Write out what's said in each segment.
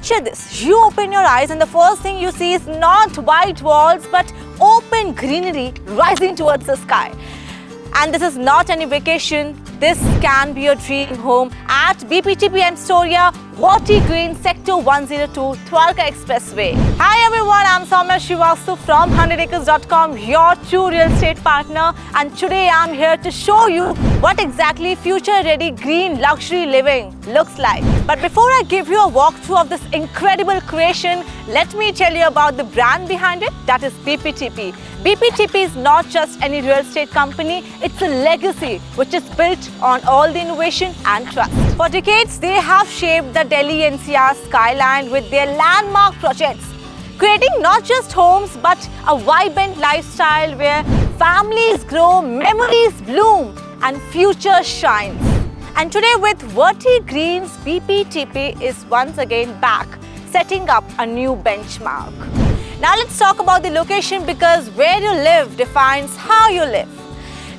Picture this, you open your eyes and the first thing you see is not white walls but open greenery rising towards the sky. And this is not any vacation, this can be your dream home at BPTP Emstoria, Water Green, Sector 102, Dwarka Expressway. Hi everyone, I'm Soumya Srivastav from 100acres.com, your true real estate partner, and today I'm here to show you what exactly future-ready green luxury living looks like. But before I give you a walkthrough of this incredible creation, let me tell you about the brand behind it, that is BPTP. BPTP is not just any real estate company, it's a legacy which is built on all the innovation and trust. For decades, they have shaped the Delhi NCR skyline with their landmark projects, creating not just homes but a vibrant lifestyle where families grow, memories bloom, and future shines. And today with Water Green's, BPTP is once again back, setting up a new benchmark. Now let's talk about the location, because where you live defines how you live.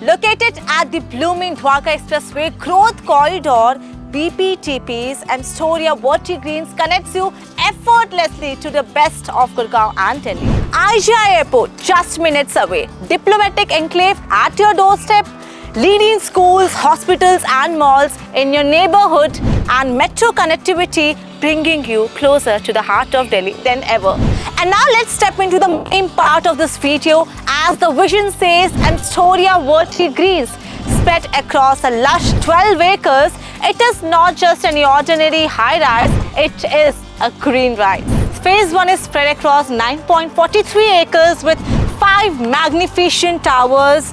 Located at the blooming Dwarka Expressway Growth Corridor, BPTP's Emstoria Water Greens connects you effortlessly to the best of Gurgaon and Delhi. IGI Airport, just minutes away. Diplomatic enclave at your doorstep. Leading schools, hospitals and malls in your neighborhood, and metro connectivity bringing you closer to the heart of Delhi than ever. And now let's step into the main part of this video. As the vision says, Emstoria Water Greens, spread across a lush 12 acres, it is not just any ordinary high-rise, it is a green rise. Phase 1 is spread across 9.43 acres with 5 magnificent towers,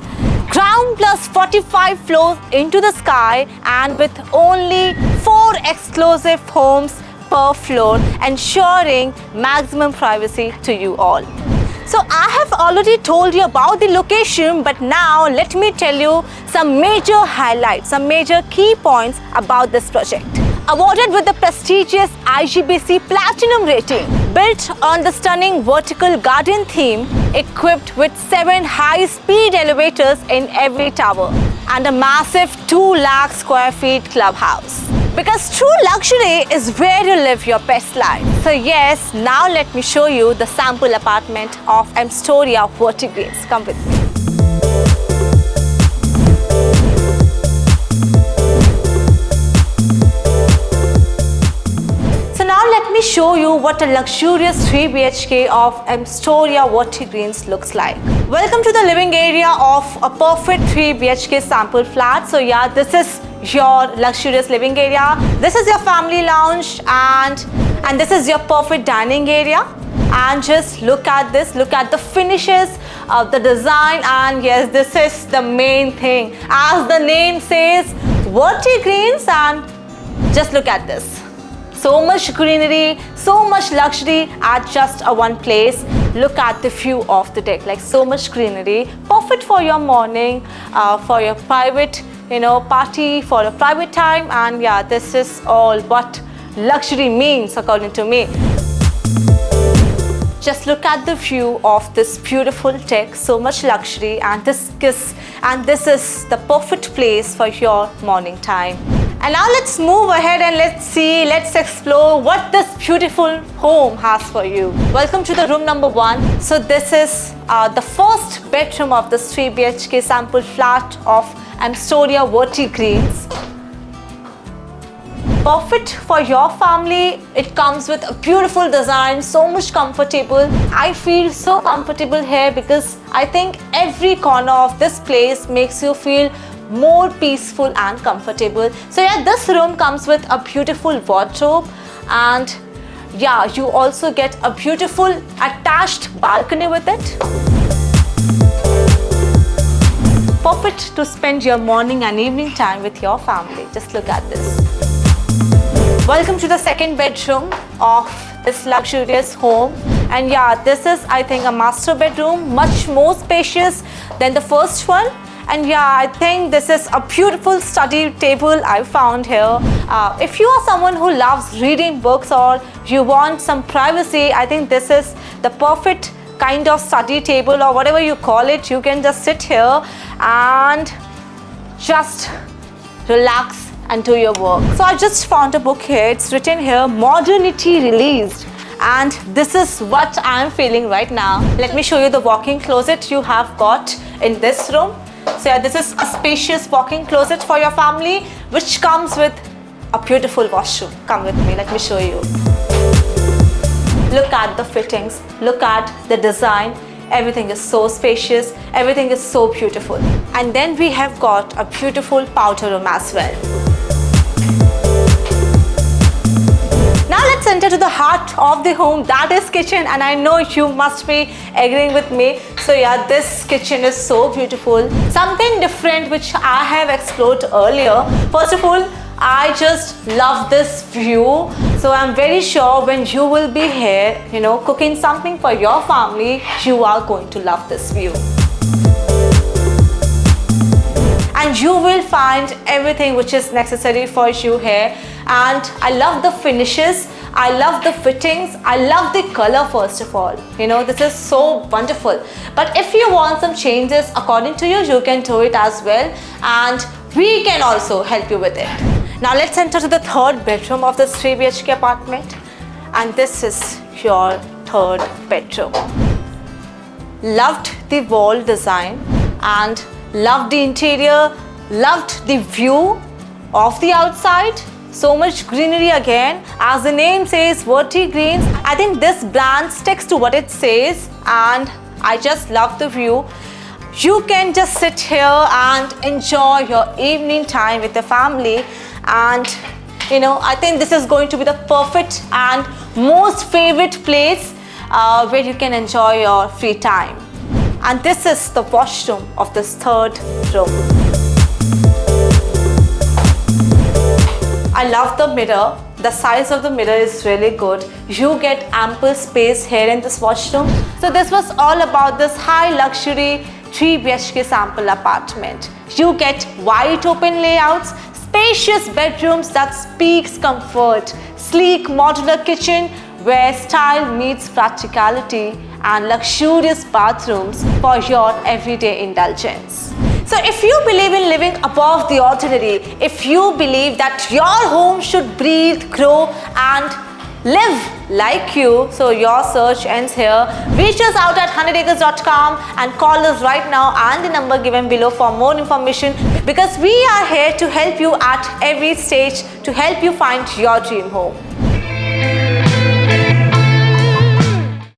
ground plus 45 floors into the sky, and with only 4 exclusive homes per floor, ensuring maximum privacy to you all. So I have already told you about the location, but now let me tell you some major highlights, some major key points about this project. Awarded with the prestigious IGBC Platinum rating, built on the stunning vertical garden theme, equipped with 7 high-speed elevators in every tower, and a massive 2 lakh square feet clubhouse. Because true luxury is where you live your best life. So yes, now let me show you the sample apartment of Emstoria Water Greens. Come with me. Let me show you what a luxurious 3 BHK of Emstoria Water Greens looks like. Welcome to the living area of a perfect 3 BHK sample flat. So yeah, this is your luxurious living area. This is your family lounge, and this is your perfect dining area. And just look at this, look at the finishes of the design, and yes, this is the main thing. As the name says, Water Greens, and just look at this. So much greenery, so much luxury at just one place. Look at the view of the deck, like so much greenery, perfect for your morning, for your private, party, for a private time. And yeah, this is all what luxury means according to me. Just look at the view of this beautiful deck, so much luxury, and this is the perfect place for your morning time. And now let's move ahead and let's explore what this beautiful home has for you. Welcome to the room number 1. So this is the first bedroom of this 3 BHK sample flat of Emstoria Water Greens. Perfect for your family. It comes with a beautiful design, so much comfortable. I feel so comfortable here because I think every corner of this place makes you feel more peaceful and comfortable. So yeah, this room comes with a beautiful wardrobe, and yeah, you also get a beautiful attached balcony with it. Perfect to spend your morning and evening time with your family. Just look at this. Welcome to the second bedroom of this luxurious home. And yeah, this is, I think, a master bedroom, much more spacious than the first one. And yeah, I think this is a beautiful study table I found here. If you are someone who loves reading books or you want some privacy, I think this is the perfect kind of study table, or whatever you call it. You can just sit here and just relax and do your work. So I just found a book here. It's written here, Modernity Released. And this is what I'm feeling right now. Let me show you the walk-in closet you have got in this room. So yeah, this is a spacious walk-in closet for your family, which comes with a beautiful washroom. Come with me, let me show you. Look at the fittings, look at the design. Everything is so spacious, everything is so beautiful. And then we have got a beautiful powder room as well. Now let's enter to the heart of the home, that is kitchen, and I know you must be agreeing with me. So yeah, this kitchen is so beautiful. Something different which I have explored earlier. First of all, I just love this view. So I'm very sure when you will be here, cooking something for your family, you are going to love this view. And you will find everything which is necessary for you here. And I love the finishes, I love the fittings, I love the color first of all. This is so wonderful. But if you want some changes according to you, you can do it as well. And we can also help you with it. Now let's enter to the third bedroom of this 3 BHK apartment. And this is your third bedroom. Loved the wall design and loved the interior, loved the view of the outside. So much greenery again. As the name says, Vertigreens. I think this brand sticks to what it says, and I just love the view. You can just sit here and enjoy your evening time with the family. And I think this is going to be the perfect and most favorite place where you can enjoy your free time. And this is the washroom of this third room. I love the mirror. The size of the mirror is really good. You get ample space here in this washroom. So this was all about this high luxury 3 BHK sample apartment. You get wide open layouts, spacious bedrooms that speaks comfort, sleek modular kitchen where style meets practicality, and luxurious bathrooms for your everyday indulgence. So if you believe in living above the ordinary, if you believe that your home should breathe, grow and live like you, so your search ends here. Reach us out at 100acres.com and call us right now and the number given below for more information, because we are here to help you at every stage to help you find your dream home.